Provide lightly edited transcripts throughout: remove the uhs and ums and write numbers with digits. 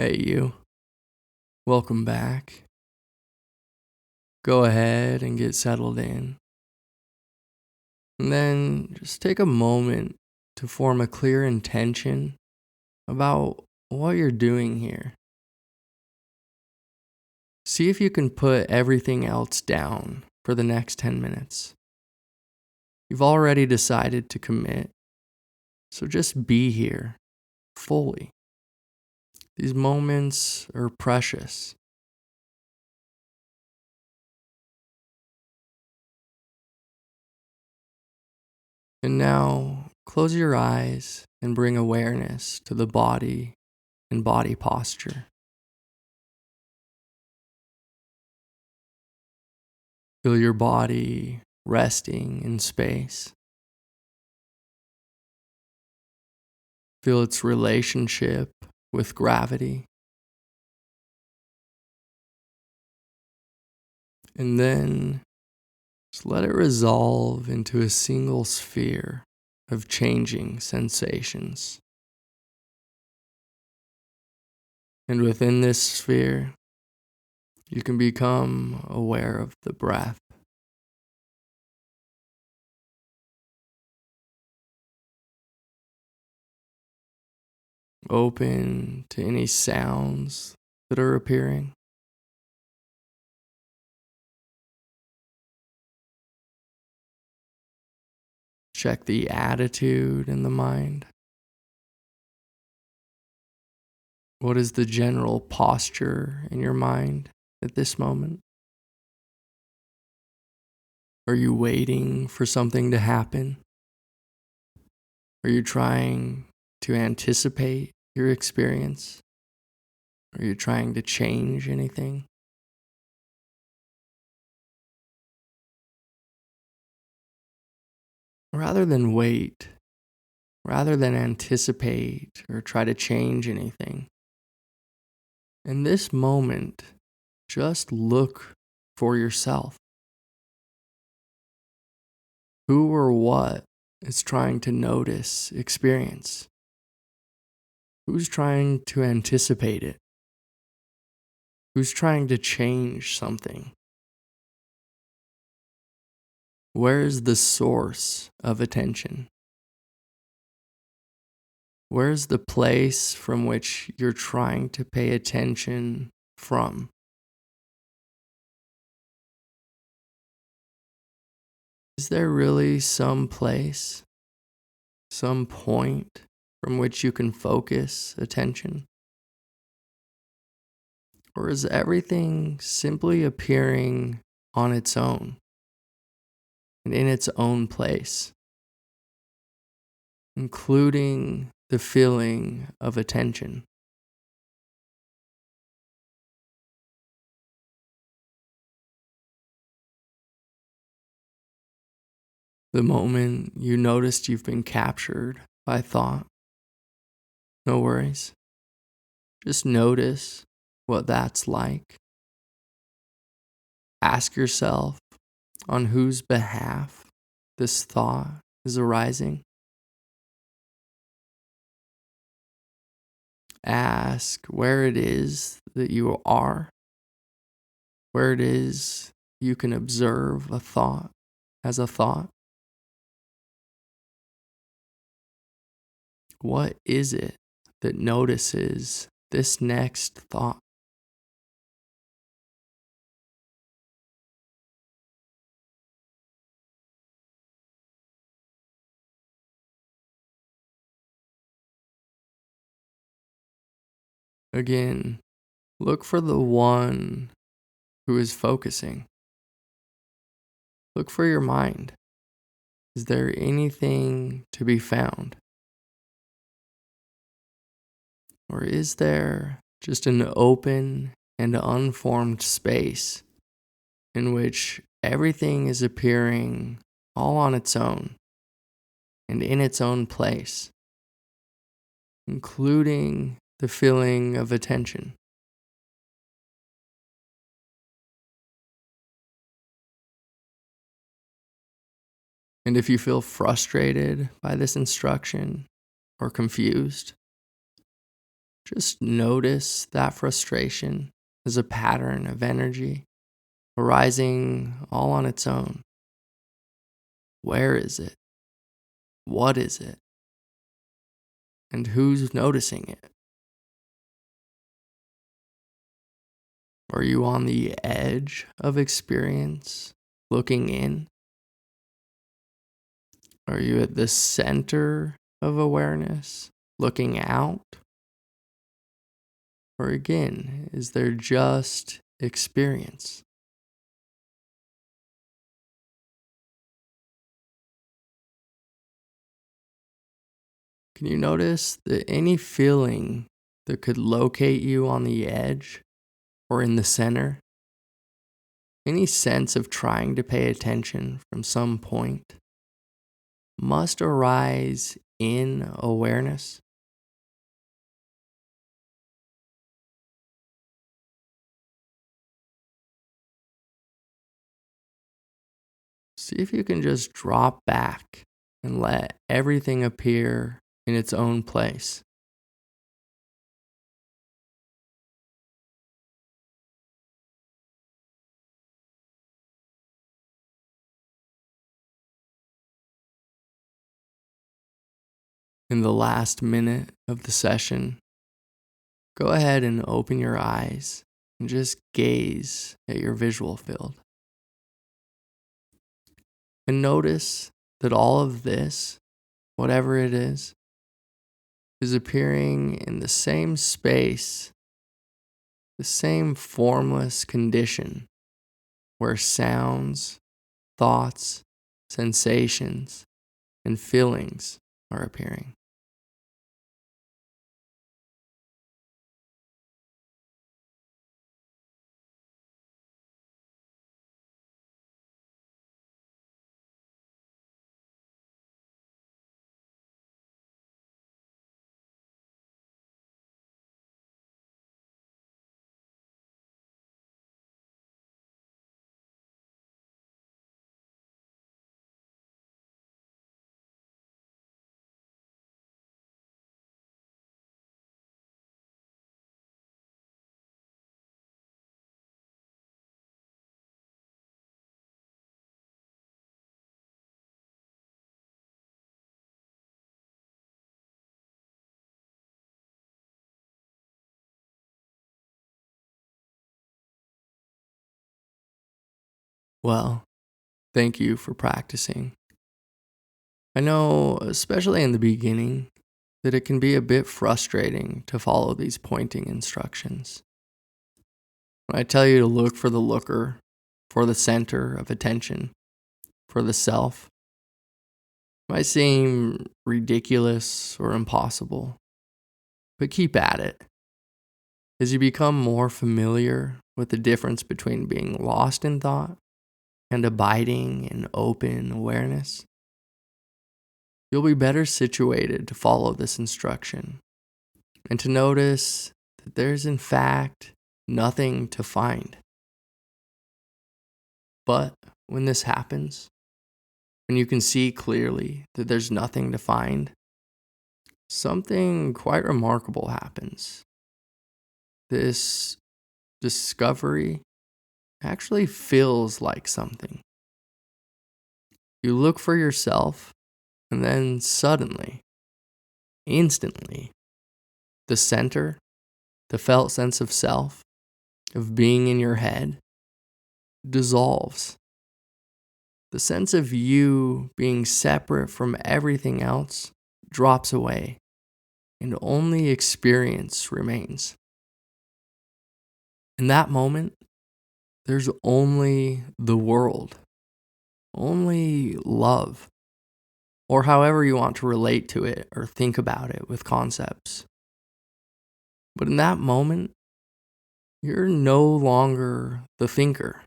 Hey, you. Welcome back. Go ahead and get settled in. And then just take a moment to form a clear intention about what you're doing here. See if you can put everything else down for the next 10 minutes. You've already decided to commit, so just be here fully. These moments are precious. And now, close your eyes and bring awareness to the body and body posture. Feel your body resting in space. Feel its relationship with gravity. And then just let it resolve into a single sphere of changing sensations. And within this sphere, you can become aware of the breath. Open to any sounds that are appearing. Check the attitude in the mind. What is the general posture in your mind at this moment? Are you waiting for something to happen? Are you trying to anticipate your experience? Are you trying to change anything? Rather than wait, rather than anticipate or try to change anything, in this moment, just look for yourself. Who or what is trying to notice experience? Who's trying to anticipate it? Who's trying to change something? Where is the source of attention? Where's the place from which you're trying to pay attention from? Is there really some place, some point from which you can focus attention? Or is everything simply appearing on its own and in its own place, including the feeling of attention? The moment you noticed you've been captured by thought, no worries. Just notice what that's like. Ask yourself on whose behalf this thought is arising. Ask where it is that you are, where it is you can observe a thought as a thought. What is it that notices this next thought? Again, look for the one who is focusing. Look for your mind. Is there anything to be found? Or is there just an open and unformed space in which everything is appearing all on its own and in its own place, including the feeling of attention? And if you feel frustrated by this instruction or confused, Just notice that frustration as a pattern of energy arising all on its own. Where is it? What is it? And who's noticing it? Are you on the edge of experience, looking in? Are you at the center of awareness, looking out? Or again, is there just experience? Can you notice that any feeling that could locate you on the edge or in the center? Any sense of trying to pay attention from some point must arise in awareness. See if you can just drop back and let everything appear in its own place. In the last minute of the session, go ahead and open your eyes and just gaze at your visual field. And notice that all of this, whatever it is appearing in the same space, the same formless condition where sounds, thoughts, sensations, and feelings are appearing. Well, thank you for practicing. I know, especially in the beginning, that it can be a bit frustrating to follow these pointing instructions. When I tell you to look for the looker, for the center of attention, for the self, it might seem ridiculous or impossible, but keep at it. As you become more familiar with the difference between being lost in thought and abiding in open awareness, you'll be better situated to follow this instruction and to notice that there's in fact nothing to find. But when this happens, when you can see clearly that there's nothing to find, something quite remarkable happens. This discovery actually feels like something. You look for yourself, and then suddenly, instantly, the center, the felt sense of self, of being in your head, dissolves. The sense of you being separate from everything else drops away, and only experience remains. In that moment, there's only the world, only love, or however you want to relate to it or think about it with concepts. But in that moment, you're no longer the thinker,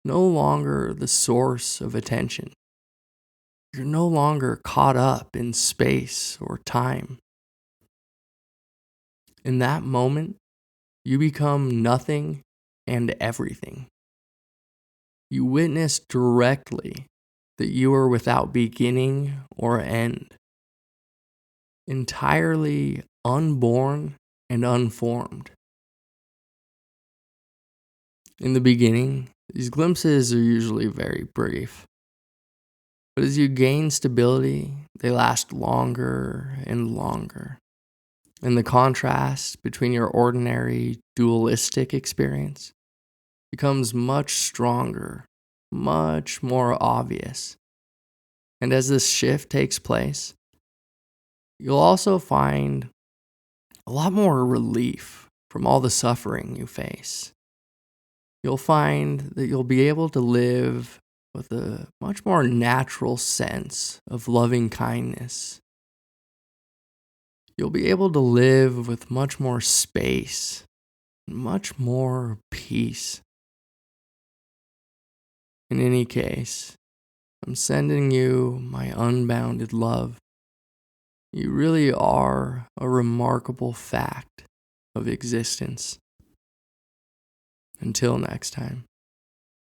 no longer the source of attention. You're no longer caught up in space or time. In that moment, you become nothing and everything. You witness directly that you are without beginning or end, entirely unborn and unformed. In the beginning, these glimpses are usually very brief. But as you gain stability, they last longer and longer. And the contrast between your ordinary dualistic experience becomes much stronger, much more obvious. And as this shift takes place, you'll also find a lot more relief from all the suffering you face. You'll find that you'll be able to live with a much more natural sense of loving kindness. You'll be able to live with much more space, much more peace. In any case, I'm sending you my unbounded love. You really are a remarkable fact of existence. Until next time.